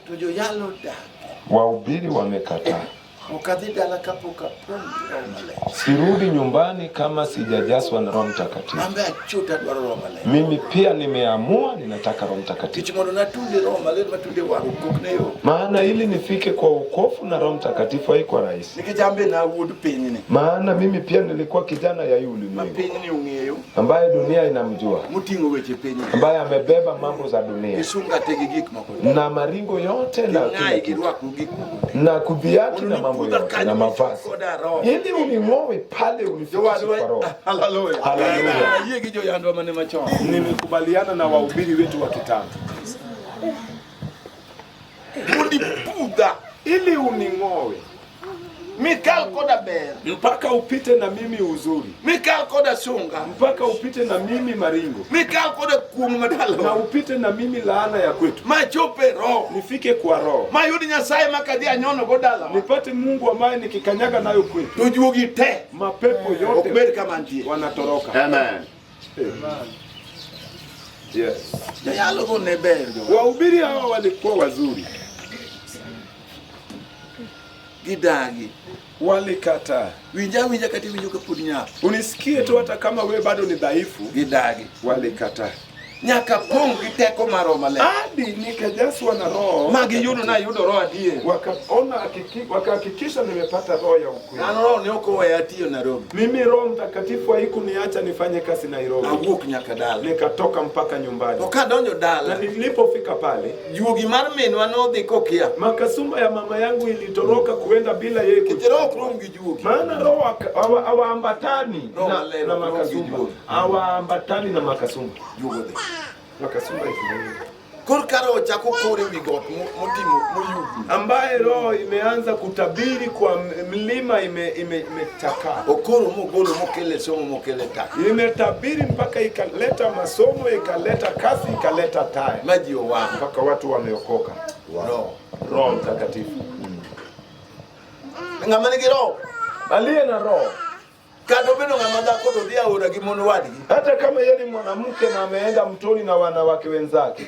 wahubiri wamekataa. Sirudi nyumbani kama sijajazwa na Roho Mtakatifu. Mimi pia nimeamua ninataka Roho Mtakatifu. Maana ili nifike kwa wokovu na Roho Mtakatifu haikuwa rahisi. Maana mimi pia nilikuwa kijana ya yule ambaye dunia inamjua, ambaye amebeba mambo za dunia na maringo yote na kubiaki na mambo yote na mavazi. Ili uning'owe pale unifikishe kwa roho.
Hallelujah.
Hallelujah. Nimekubaliana na wahubiri wetu wa kitambo. Ili uning'owe
Mikal koda ber.
Mpaka upite na mimi uzuri.
Mikal koda sunga.
Mpaka upite na mimi maringo.
Mikal koda kuom madalo.
Na upite na mimi laana ya kwetu.
Machope roho.
Nifike kwa roho.
Mayudi Nyasaye makadhi anyono godala.
Nipate Mungu ambaye nikikanyaga nayo kwetu.
Tujuogi te.
Mapepo yote
okberi kama ndiye
wanatoroka.
Amen.
Yes.
Yalo go neber.
Wahubiri hawa walikuwa wazuri.
Gidagi
walikataa.
Winja kati winjo kapudinya.
Unisikie tu hata kama we bado ni dhaifu.
Gidagi
walikataa.
Nyaka pong giteko maro male.
Hadi nikajazwa na roho.
Magi yudo na yudo roho adie.
Wakahakikisha nimepata roho ya ukweli.
Na roho ni uko wa tiyo Nairobi.
Mimi Roho Mtakatifu haikuniacha nifanye kazi Nairobi.
Awuok nyaka dala.
Nikatoka mpaka nyumbani.
Okadonjo dala.
Na nilipofika pale,
juogi mar minwa nodhi kokia.
Makasumba ya mama yangu ilitoroka kuenda bila yeye kujua.
Kitero krom gi juogi.
Maana roho hawaambatani na makasumba. Hawaambatani na makasumba.
Juogi.
Makasumba ikiwa.
Kurkaro chako kore wigot mutimo muyugi.
Ambaye roho imeanza kutabiri kwa mlima imetakaa.
Okoro mogolo mokele somo mokele ta.
Imetabiri mpaka ikaleta masomo, ikaleta kasi, ikaleta taya.
Maji wa
mpaka watu wameokoka. Roho Mtakatifu.
Ngamani giro.
Aliye na roho.
Kado beno ngamada kodo dia ora gimono wadi.
Hata kama yeye ni mwanamke na ameenda mtoni na wanawake wenzake.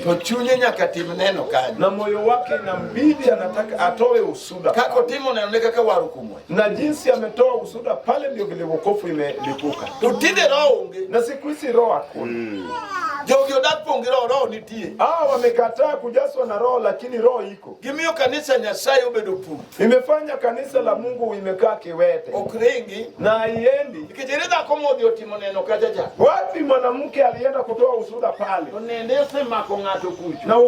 To chunye nyaka tim neno kanyo.
Na moyo wake inambidi anataka atoe usuda.
Kako timo naoneka kama warukumwe.
Na jinsi ametoa usuda pale ndio vile wokovu imelipuka.
Tutinde roho nge.
Na siku hizi roho hakuna.
Jogi odapongira roho nitie.
Wamekataa kujazwa na roho lakini roho iko.
Gimio kanisa Nyasaye obedo pu.
Imefanya kanisa la Mungu imekaa kiwete.
Okrengi
na haiendi.
Ikijereza komodio timo neno kajaja.
Wapi mwanamke alienda kutoa usuda pale?
Onendese mako ngato kuchu.
Na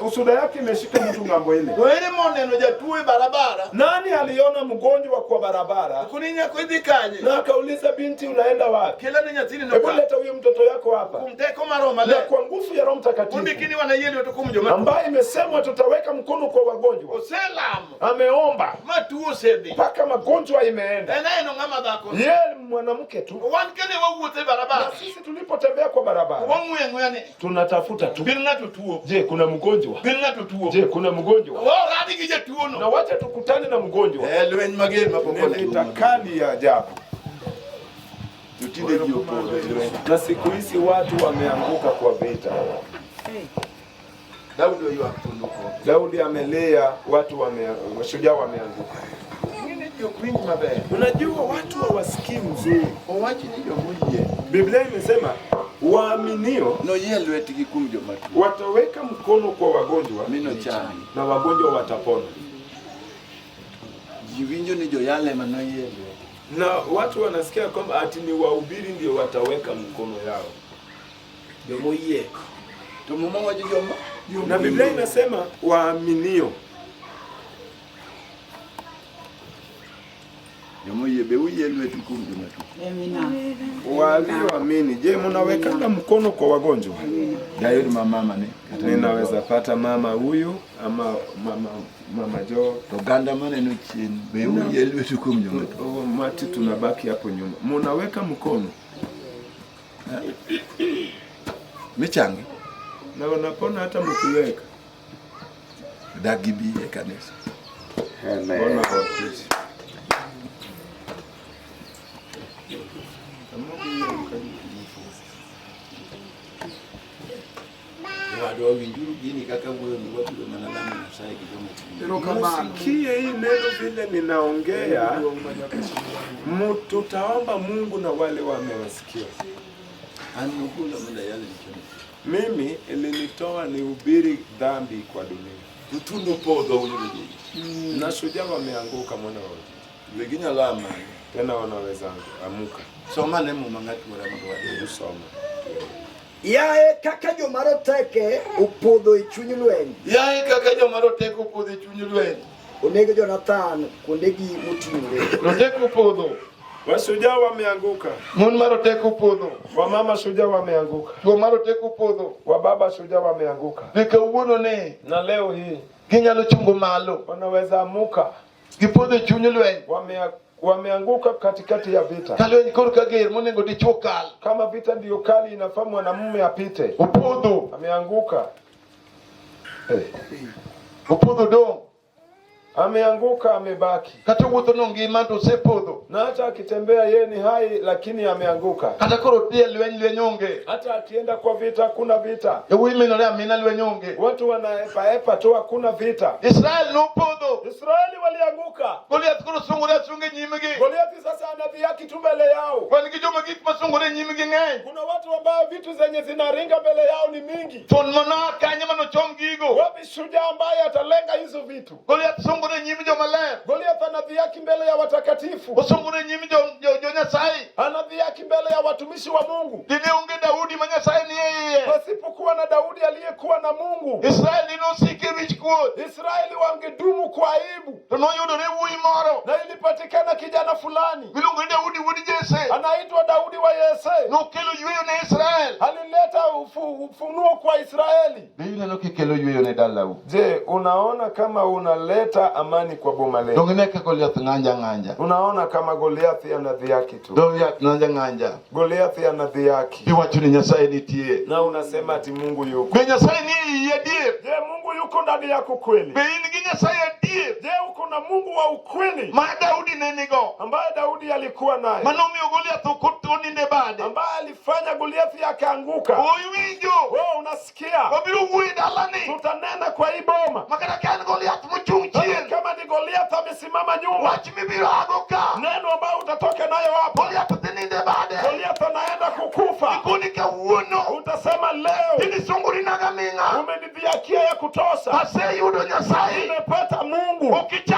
usuda yake imeshika mtu ngambo ile.
Wewe moneno jatue barabara.
Nani aliona mgonjwa kwa barabara?
Kuninya kwidikanye.
Na akauliza binti unaenda wapi?
Kila ninya tini no.
Hebu leta huyo mtoto yako hapa.
Kumteko maro male.
kwa nguvu ya Roho Mtakatifu ambaye imesema tutaweka mkono kwa wagonjwa. Ameomba mpaka magonjwa imeenda. Yeye mwanamke tu. Na sisi tulipotembea kwa barabara tunatafuta tu. Je, kuna mgonjwa? Je, kuna mgonjwa? Na wacha tukutane na mgonjwa. Itakali ya ajabu. Na siku hizi watu wameanguka kwa vita. Daudi amelea watu mashujaa wameanguka. Unajua watu hawasikii mzuri. Biblia imesema waaminio wataweka mkono kwa wagonjwa na wagonjwa watapona. Na watu wanasikia kwamba ati ni wahubiri ndio wataweka mkono yao. Na Biblia inasema waaminio. Walioamini. Je, mnaweka mkono kwa wagonjwa? Ninaweza pata mama huyu ama mama Jo. Mati tunabaki hapo nyuma. Mnaweka mkono.
Michangi.
Na unapona hata mkiweka.
Dagibi kanisa.
Bona wakati. Msikie hii neno vile ninaongea. Tutaomba Mungu na wale wamewasikia. Mimi ilinitoa nihubiri dhambi kwa dunia. Na shujaa wameanguka mwana wao. Tena wanaweza amuka.
Soma nemo mangati wala
soma.
Yae kaka jomaroteke upodho ichuny lweny.
Yae kaka jomaroteke upodho ichuny lweny.
Onego Jonathan kondegi moting'ore.
Roteke upodho. Washujaa wameanguka.
Mon maroteke upodho.
Wamama shujaa wameanguka.
Chuo maroteke upodho.
Wababa shujaa wameanguka.
Nikawuono ne.
Na leo hii
ginyalo chungo malo.
Wanaweza amuka.
Gipodho ichuny lweny.
Wameanguka katikati ya vita.
Kalweni koruka ger monengo dichuo kal.
Kama vita ndio kali inafaa mwanamume apite.
Upodho.
Ameanguka.
Upodho dong.
Ameanguka amebaki.
Kata wuotho no ngima to sepodho.
Na hata akitembea yeye ni hai lakini ameanguka.
Kata koro tie lweny onge.
Hata akienda kwa vita hakuna vita.
Women amina lweny onge.
Watu wanaepa tu hakuna vita.
Israel no podho.
Israeli walianguka.
Goliath koro sungore sunge nyimgi.
Goliath sasa anadhiaki tu mbele yao.
Kwani kijoma gik masungore nyimgi ng'eny.
Kuna watu ambao vitu zenye zinaringa mbele yao ni mingi.
Ton mana kanya mano chom gigo.
Wapi shujaa ambaye atalenga hizo vitu?
Goliath sungore nyimgi jomaler.
Goliath anadhiaki mbele ya watakatifu.
Osungore nyimgi jo Nyasaye.
Anadhiaki mbele ya watumishi wa Mungu.
Dine unge Daudi ma Nyasaye ni yeye.
Pasipokuwa na Daudi aliyekuwa na Mungu,
Israeli no sike rich kuo.
Israeli wangedumu kwa aibu.
To no yudore wuoyi moro.
Na ilipatikana kijana fulani.
Miluongo ni Daudi wuod Jesse.
Anaitwa Daudi wa Yese.
No kelo yweyo ne Israel.
Alileta ufunuo kwa Israeli.
Biblia kikelo yweyo ne dalau.
Je, unaona kama unaleta amani kwa boma leo?
Dongeneka Goliath ng'anja.
Unaona kama Goliath anadhiaki tu.
Goliath ng'anja.
Goliath anadhiaki.
Iwacho ni Nyasaye nitie.
Na unasema ati Mungu yuko.
Be Nyasaye ni adier.
Je, Mungu yuko ndani yako kweli?
Be in gi Nyasaye adier.
Je, uko na Mungu wa ukweli?
Ma Daudi nenigo.
Ambaye Daudi alikuwa naye.
Manomiyo Goliath okotoni ne bade.
Ambaye alifanya Goliath akaanguka.
Oiwinjo.
Wewe unasikia?
Obiro wuoyi dalani.
Tutanena kwa hii boma.
Makana kan Goliath mochung chien.
Kama ni Goliath amesimama nyuma.
Wach mibiro agoka.
Neno ambao utatoka nayo hapo.
Goliath ninde bade.
Goliath anaenda kukufa.
Ikuni kawuono.
Utasema leo.
Ini sunguri naga minga.
Umenidhiakia ya kutosha.
Ase yudo Nyasaye.
Nimepata Mungu.
Ukicha